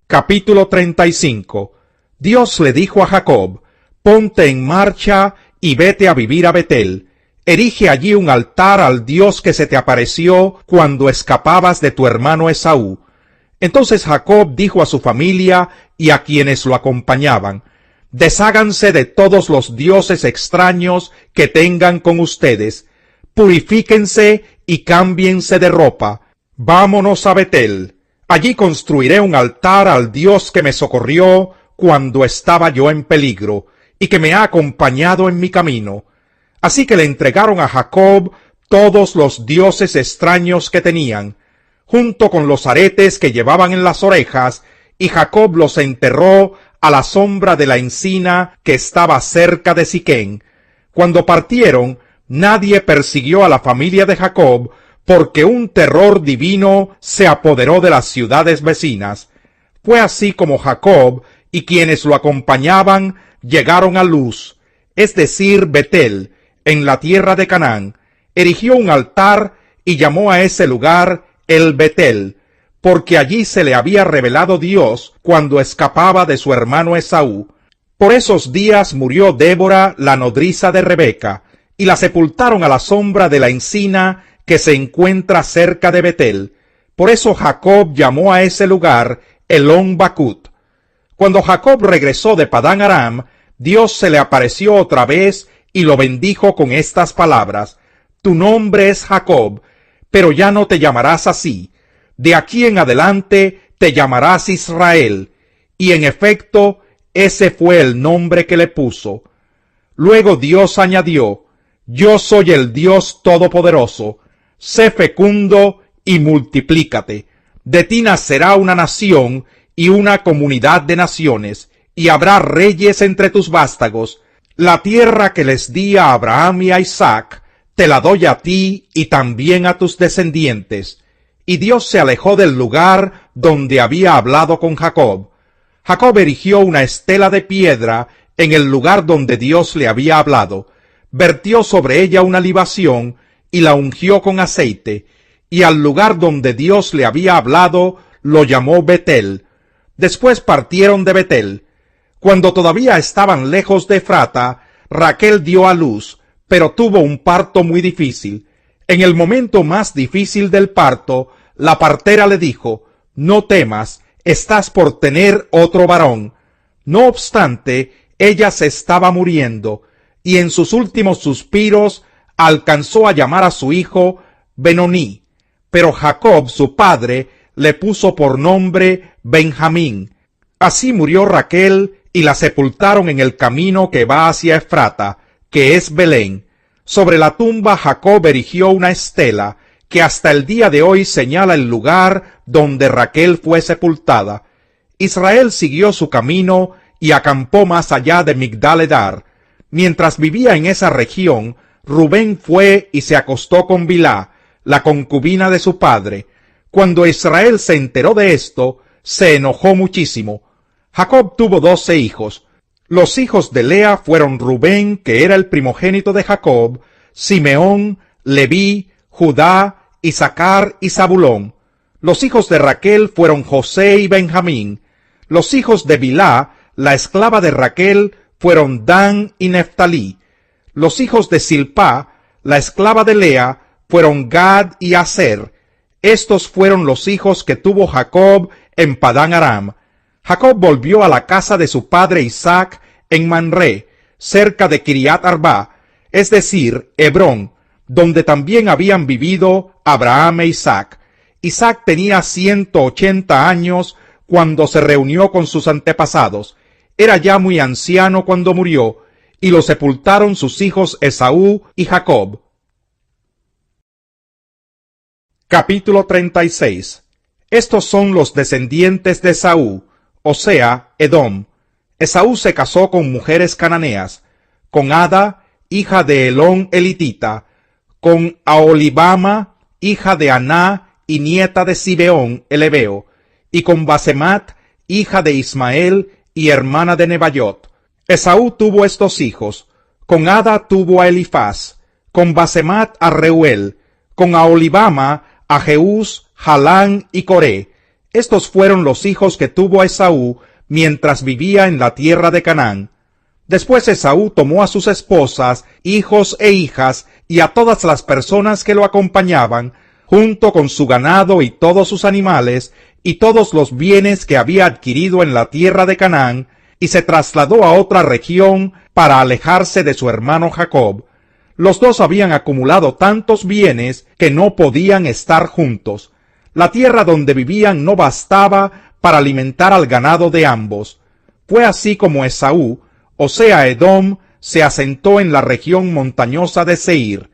Capítulo 35. Dios le dijo a Jacob: ponte en marcha y vete a vivir a Betel. Erige allí un altar al Dios que se te apareció cuando escapabas de tu hermano Esaú. Entonces Jacob dijo a su familia y a quienes lo acompañaban: desháganse de todos los dioses extraños que tengan con ustedes, purifíquense y cámbiense de ropa. Vámonos a Betel. Allí construiré un altar al Dios que me socorrió cuando estaba yo en peligro y que me ha acompañado en mi camino. Así que le entregaron a Jacob todos los dioses extraños que tenían, junto con los aretes que llevaban en las orejas, y Jacob los enterró a la sombra de la encina que estaba cerca de Siquén. Cuando partieron, nadie persiguió a la familia de Jacob, porque un terror divino se apoderó de las ciudades vecinas. Fue así como Jacob y quienes lo acompañaban llegaron a Luz, es decir, Betel, en la tierra de Canaán. Erigió un altar y llamó a ese lugar el Betel, porque allí se le había revelado Dios cuando escapaba de su hermano Esaú. Por esos días murió Débora, la nodriza de Rebeca, y la sepultaron a la sombra de la encina que se encuentra cerca de Betel. Por eso Jacob llamó a ese lugar Elón Bacut. Cuando Jacob regresó de Padán Aram, Dios se le apareció otra vez y lo bendijo con estas palabras: tu nombre es Jacob, pero ya no te llamarás así. De aquí en adelante te llamarás Israel. Y en efecto, ese fue el nombre que le puso. Luego Dios añadió: yo soy el Dios Todopoderoso. Sé fecundo y multiplícate. De ti nacerá una nación y una comunidad de naciones, y habrá reyes entre tus vástagos. La tierra que les di a Abraham y a Isaac, te la doy a ti y también a tus descendientes. Y Dios se alejó del lugar donde había hablado con Jacob. Jacob erigió una estela de piedra en el lugar donde Dios le había hablado, vertió sobre ella una libación y la ungió con aceite, y al lugar donde Dios le había hablado lo llamó Betel. Después partieron de Betel. Cuando todavía estaban lejos de Efrata, Raquel dio a luz, pero tuvo un parto muy difícil. En el momento más difícil del parto, la partera le dijo: no temas, estás por tener otro varón. No obstante, ella se estaba muriendo, y en sus últimos suspiros alcanzó a llamar a su hijo Benoní, pero Jacob, su padre, le puso por nombre Benjamín. Así murió Raquel, y la sepultaron en el camino que va hacia Efrata, que es Belén. Sobre la tumba Jacob erigió una estela, que hasta el día de hoy señala el lugar donde Raquel fue sepultada. Israel siguió su camino y acampó más allá de Migdal-edar. Mientras vivía en esa región, Rubén fue y se acostó con Bilhá, la concubina de su padre. Cuando Israel se enteró de esto, se enojó muchísimo. Jacob tuvo 12 hijos. Los hijos de Lea fueron Rubén, que era el primogénito de Jacob, Simeón, Leví, Judá, Isaacar y Zabulón. Los hijos de Raquel fueron José y Benjamín. Los hijos de Bilhá, la esclava de Raquel, fueron Dan y Neftalí. Los hijos de Silpá, la esclava de Lea, fueron Gad y Aser. Estos fueron los hijos que tuvo Jacob en Padán Aram. Jacob volvió a la casa de su padre Isaac en Manré, cerca de Kiriat Arba, es decir, Hebrón, donde también habían vivido Abraham e Isaac. Isaac tenía 180 años cuando se reunió con sus antepasados. Era ya muy anciano cuando murió, y lo sepultaron sus hijos Esaú y Jacob. Capítulo 36. Estos son los descendientes de Esaú, o sea, Edom. Esaú se casó con mujeres cananeas, con Ada, hija de Elón elitita, con Aholibama, hija de Aná y nieta de Sibeón el heveo, y con Basemat, hija de Ismael y hermana de Nebaiot. Esaú tuvo estos hijos: con Ada tuvo a Elifaz, con Basemat a Reuel, con Aholibama a Jeús, Jalán y Coré. Estos fueron los hijos que tuvo Esaú mientras vivía en la tierra de Canaán. Después Esaú tomó a sus esposas, hijos e hijas, y a todas las personas que lo acompañaban, junto con su ganado y todos sus animales, y todos los bienes que había adquirido en la tierra de Canaán, y se trasladó a otra región para alejarse de su hermano Jacob. Los dos habían acumulado tantos bienes que no podían estar juntos. La tierra donde vivían no bastaba para alimentar al ganado de ambos. Fue así como Esaú, o sea Edom, se asentó en la región montañosa de Seir.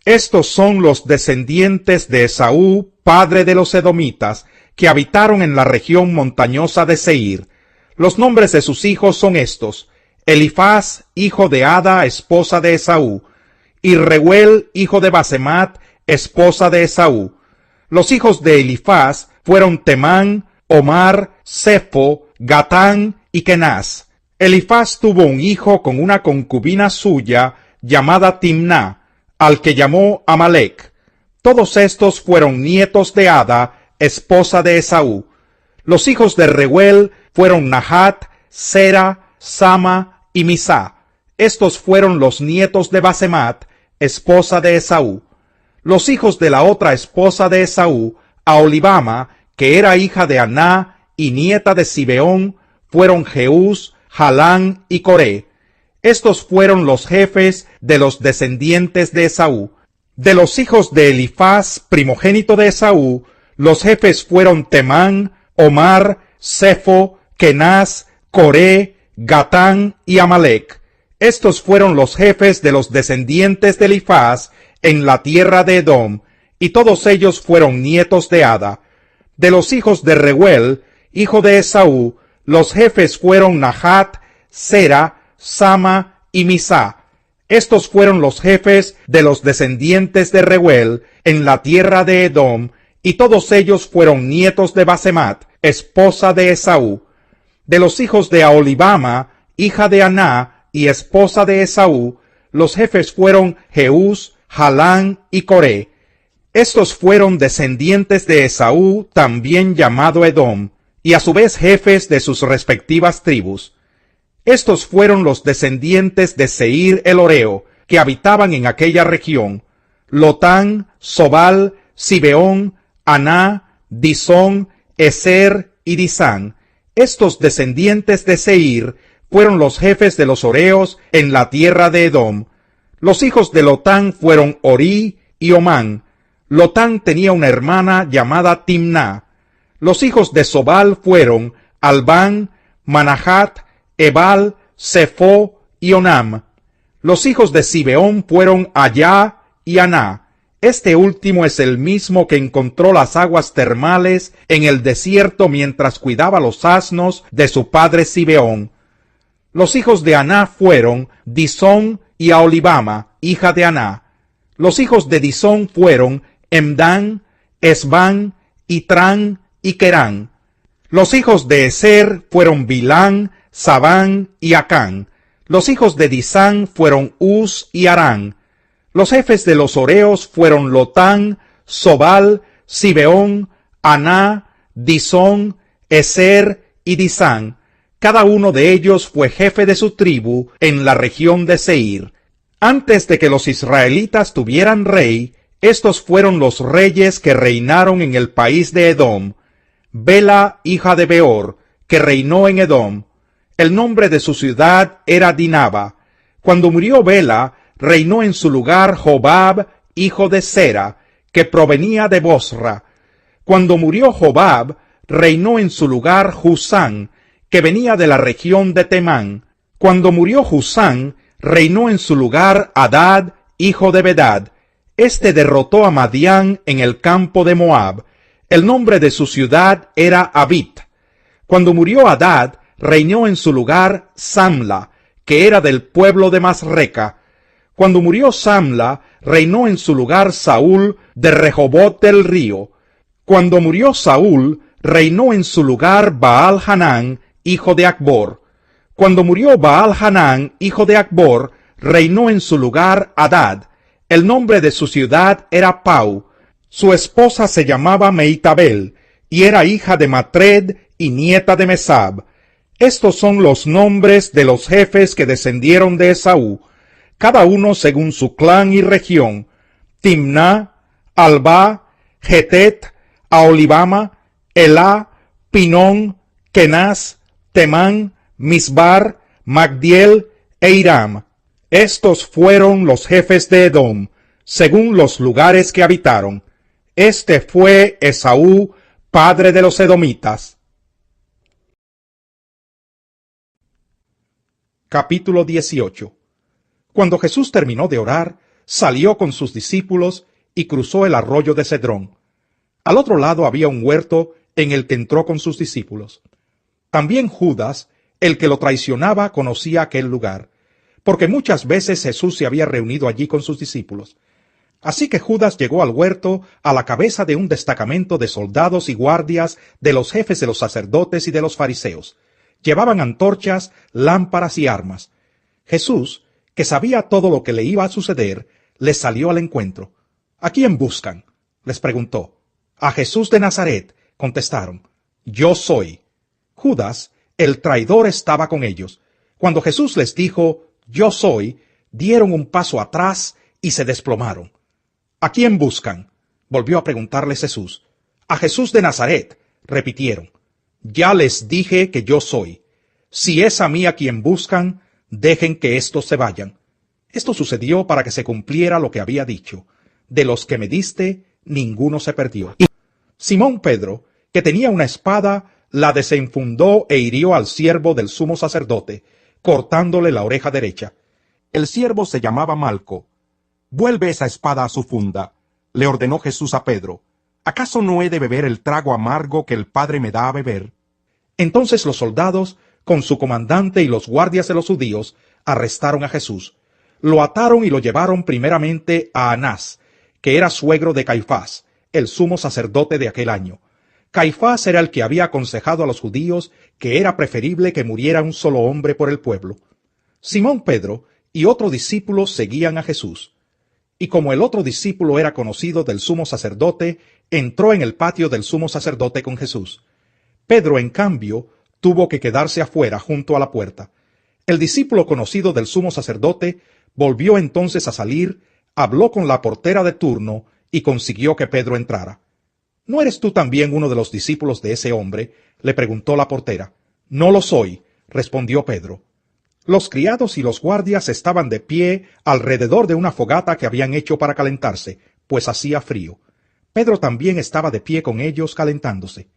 Estos son los descendientes de Esaú, padre de los edomitas, que habitaron en la región montañosa de Seir. Los nombres de sus hijos son estos: Elifaz, hijo de Ada, esposa de Esaú, y Reuel, hijo de Basemat, esposa de Esaú. Los hijos de Elifaz fueron Temán, Omar, Sefo, Gatán y Kenaz. Elifaz tuvo un hijo con una concubina suya llamada Timná, al que llamó Amalec. Todos estos fueron nietos de Ada, esposa de Esaú. Los hijos de Reuel fueron Nahat, Sera, Sama y Misá. Estos fueron los nietos de Basemat, esposa de Esaú. Los hijos de la otra esposa de Esaú, Aholibama, que era hija de Aná y nieta de Zibeón, fueron Jeús, Jalán y Coré. Estos fueron los jefes de los descendientes de Esaú. De los hijos de Elifaz, primogénito de Esaú, los jefes fueron Temán, Omar, Sefo, Kenaz, Coré, Gatán y Amalec. Estos fueron los jefes de los descendientes de Elifaz en la tierra de Edom, y todos ellos fueron nietos de Ada. De los hijos de Reuel, hijo de Esaú, los jefes fueron Nahat, Sera, Sama y Misá. Estos fueron los jefes de los descendientes de Reuel en la tierra de Edom, y todos ellos fueron nietos de Basemat, esposa de Esaú. De los hijos de Aholibama, hija de Aná y esposa de Esaú, los jefes fueron Jeús, Jalán y Coré. Estos fueron descendientes de Esaú, también llamado Edom, y a su vez jefes de sus respectivas tribus. Estos fueron los descendientes de Seir el Horeo, que habitaban en aquella región: Lotán, Sobal, Zibeón, Aná, Disón, Ezer y Disán. Estos descendientes de Seir fueron los jefes de los Horeos en la tierra de Edom. Los hijos de Lotán fueron Orí y Omán. Lotán tenía una hermana llamada Timná. Los hijos de Sobal fueron Albán, Manahat, Ebal, Sefo y Onam. Los hijos de Zibeón fueron Allá y Aná. Este último es el mismo que encontró las aguas termales en el desierto mientras cuidaba los asnos de su padre Zibeón. Los hijos de Aná fueron Disón y Aholibama, hija de Aná. Los hijos de Disón fueron Emdán, Esbán, Itrán y Querán. Los hijos de Ezer fueron Bilán, Sabán y Acán. Los hijos de Disán fueron Uz y Arán. Los jefes de los Horeos fueron Lotán, Sobal, Zibeón, Aná, Disón, Ezer y Disán. Cada uno de ellos fue jefe de su tribu en la región de Seir. Antes de que los israelitas tuvieran rey, estos fueron los reyes que reinaron en el país de Edom. Bela, hija de Beor, que reinó en Edom. El nombre de su ciudad era Dinaba. Cuando murió Bela, reinó en su lugar Jobab, hijo de Sera, que provenía de Bosra. Cuando murió Jobab, reinó en su lugar Husán, que venía de la región de Temán. Cuando murió Husán, reinó en su lugar Hadad, hijo de Bedad. Este derrotó a Madián en el campo de Moab. El nombre de su ciudad era Avit. Cuando murió Hadad, reinó en su lugar Samla, que era del pueblo de Masreca. Cuando murió Samla, reinó en su lugar Saúl de Rehobot del río. Cuando murió Saúl, reinó en su lugar Baal-Hanán, hijo de Acbor. Cuando murió Baal-Hanán, hijo de Acbor, reinó en su lugar Hadad. El nombre de su ciudad era Pau. Su esposa se llamaba Meitabel, y era hija de Matred y nieta de Mesab. Estos son los nombres de los jefes que descendieron de Esaú, cada uno según su clan y región: Timná, Alba, Getet, Aholibama, Elá, Pinón, Kenaz, Temán, Misbar, Magdiel e Iram. Estos fueron los jefes de Edom, según los lugares que habitaron. Este fue Esaú, padre de los edomitas. Capítulo 18. Cuando Jesús terminó de orar, salió con sus discípulos y cruzó el arroyo de Cedrón. Al otro lado había un huerto en el que entró con sus discípulos. También Judas, el que lo traicionaba, conocía aquel lugar, porque muchas veces Jesús se había reunido allí con sus discípulos. Así que Judas llegó al huerto a la cabeza de un destacamento de soldados y guardias de los jefes de los sacerdotes y de los fariseos. Llevaban antorchas, lámparas y armas. Jesús, que sabía todo lo que le iba a suceder, les salió al encuentro. ¿A quién buscan?, les preguntó. A Jesús de Nazaret, contestaron. Yo soy. Judas, el traidor, estaba con ellos. Cuando Jesús les dijo, yo soy, dieron un paso atrás y se desplomaron. ¿A quién buscan?, volvió a preguntarles Jesús. A Jesús de Nazaret, repitieron. Ya les dije que yo soy. Si es a mí a quien buscan, dejen que éstos se vayan. Esto sucedió para que se cumpliera lo que había dicho. De los que me diste, ninguno se perdió. Y Simón Pedro, que tenía una espada, la desenfundó e hirió al siervo del sumo sacerdote, cortándole la oreja derecha. El siervo se llamaba Malco. Vuelve esa espada a su funda, le ordenó Jesús a Pedro. ¿Acaso no he de beber el trago amargo que el Padre me da a beber? Entonces los soldados, con su comandante y los guardias de los judíos, arrestaron a Jesús. Lo ataron y lo llevaron primeramente a Anás, que era suegro de Caifás, el sumo sacerdote de aquel año. Caifás era el que había aconsejado a los judíos que era preferible que muriera un solo hombre por el pueblo. Simón Pedro y otro discípulo seguían a Jesús. Y como el otro discípulo era conocido del sumo sacerdote, entró en el patio del sumo sacerdote con Jesús. Pedro, en cambio, tuvo que quedarse afuera junto a la puerta. El discípulo conocido del sumo sacerdote volvió entonces a salir, habló con la portera de turno y consiguió que Pedro entrara. ¿No eres tú también uno de los discípulos de ese hombre?, le preguntó la portera. No lo soy, respondió Pedro. Los criados y los guardias estaban de pie alrededor de una fogata que habían hecho para calentarse, pues hacía frío. Pedro también estaba de pie con ellos calentándose.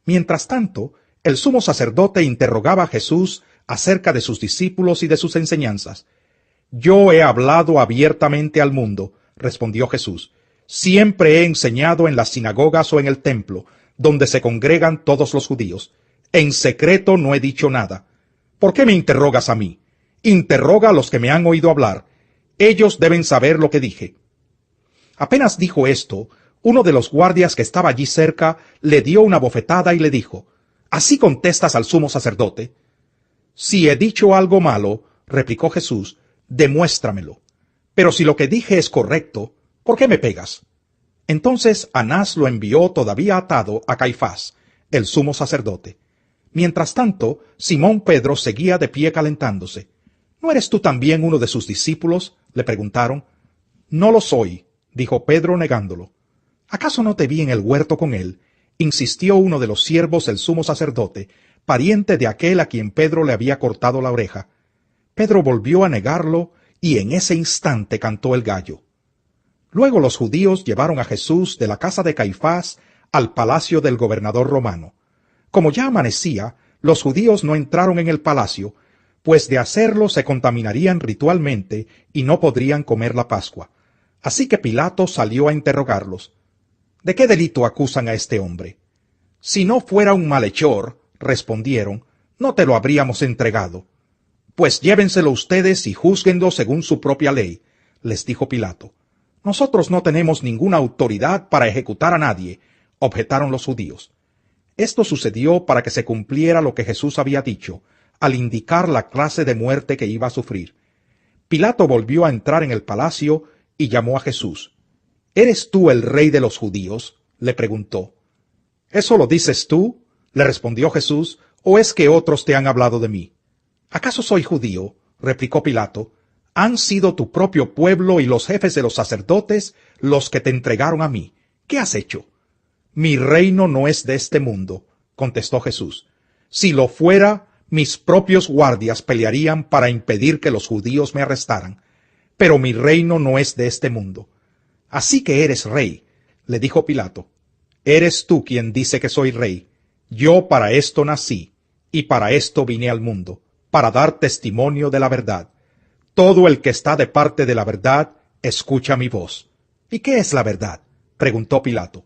Mientras tanto, el sumo sacerdote interrogaba a Jesús acerca de sus discípulos y de sus enseñanzas. Yo he hablado abiertamente al mundo, respondió Jesús. Siempre he enseñado en las sinagogas o en el templo, donde se congregan todos los judíos. En secreto no he dicho nada. ¿Por qué me interrogas a mí? Interroga a los que me han oído hablar. Ellos deben saber lo que dije. Apenas dijo esto, uno de los guardias que estaba allí cerca le dio una bofetada y le dijo, ¿así contestas al sumo sacerdote? Si he dicho algo malo, replicó Jesús, demuéstramelo. Pero si lo que dije es correcto, ¿por qué me pegas? Entonces Anás lo envió todavía atado a Caifás, el sumo sacerdote. Mientras tanto, Simón Pedro seguía de pie calentándose. ¿No eres tú también uno de sus discípulos?, le preguntaron. No lo soy, dijo Pedro negándolo. ¿Acaso no te vi en el huerto con él?, insistió uno de los siervos del sumo sacerdote, pariente de aquel a quien Pedro le había cortado la oreja. Pedro volvió a negarlo, y en ese instante cantó el gallo. Luego los judíos llevaron a Jesús de la casa de Caifás al palacio del gobernador romano. Como ya amanecía, los judíos no entraron en el palacio, pues de hacerlo se contaminarían ritualmente y no podrían comer la Pascua. Así que Pilato salió a interrogarlos. ¿De qué delito acusan a este hombre? Si no fuera un malhechor, respondieron, no te lo habríamos entregado. Pues llévenselo ustedes y júzguenlo según su propia ley, les dijo Pilato. Nosotros no tenemos ninguna autoridad para ejecutar a nadie, objetaron los judíos. Esto sucedió para que se cumpliera lo que Jesús había dicho, al indicar la clase de muerte que iba a sufrir. Pilato volvió a entrar en el palacio y llamó a Jesús. ¿Eres tú el rey de los judíos?, le preguntó. ¿Eso lo dices tú?, le respondió Jesús, ¿o es que otros te han hablado de mí? ¿Acaso soy judío?, replicó Pilato. Han sido tu propio pueblo y los jefes de los sacerdotes los que te entregaron a mí. ¿Qué has hecho? Mi reino no es de este mundo, contestó Jesús. Si lo fuera, mis propios guardias pelearían para impedir que los judíos me arrestaran. Pero mi reino no es de este mundo. Así que eres rey, le dijo Pilato. Eres tú quien dice que soy rey. Yo para esto nací, y para esto vine al mundo, para dar testimonio de la verdad. Todo el que está de parte de la verdad, escucha mi voz. ¿Y qué es la verdad?, preguntó Pilato.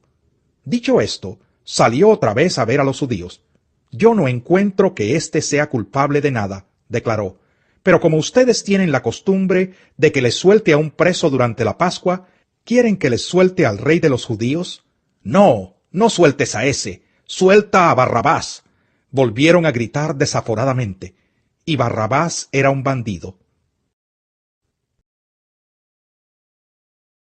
Dicho esto, salió otra vez a ver a los judíos. Yo no encuentro que éste sea culpable de nada, declaró. Pero como ustedes tienen la costumbre de que les suelte a un preso durante la Pascua, ¿quieren que les suelte al rey de los judíos? No, no sueltes a ese, suelta a Barrabás. Volvieron a gritar desaforadamente. Y Barrabás era un bandido.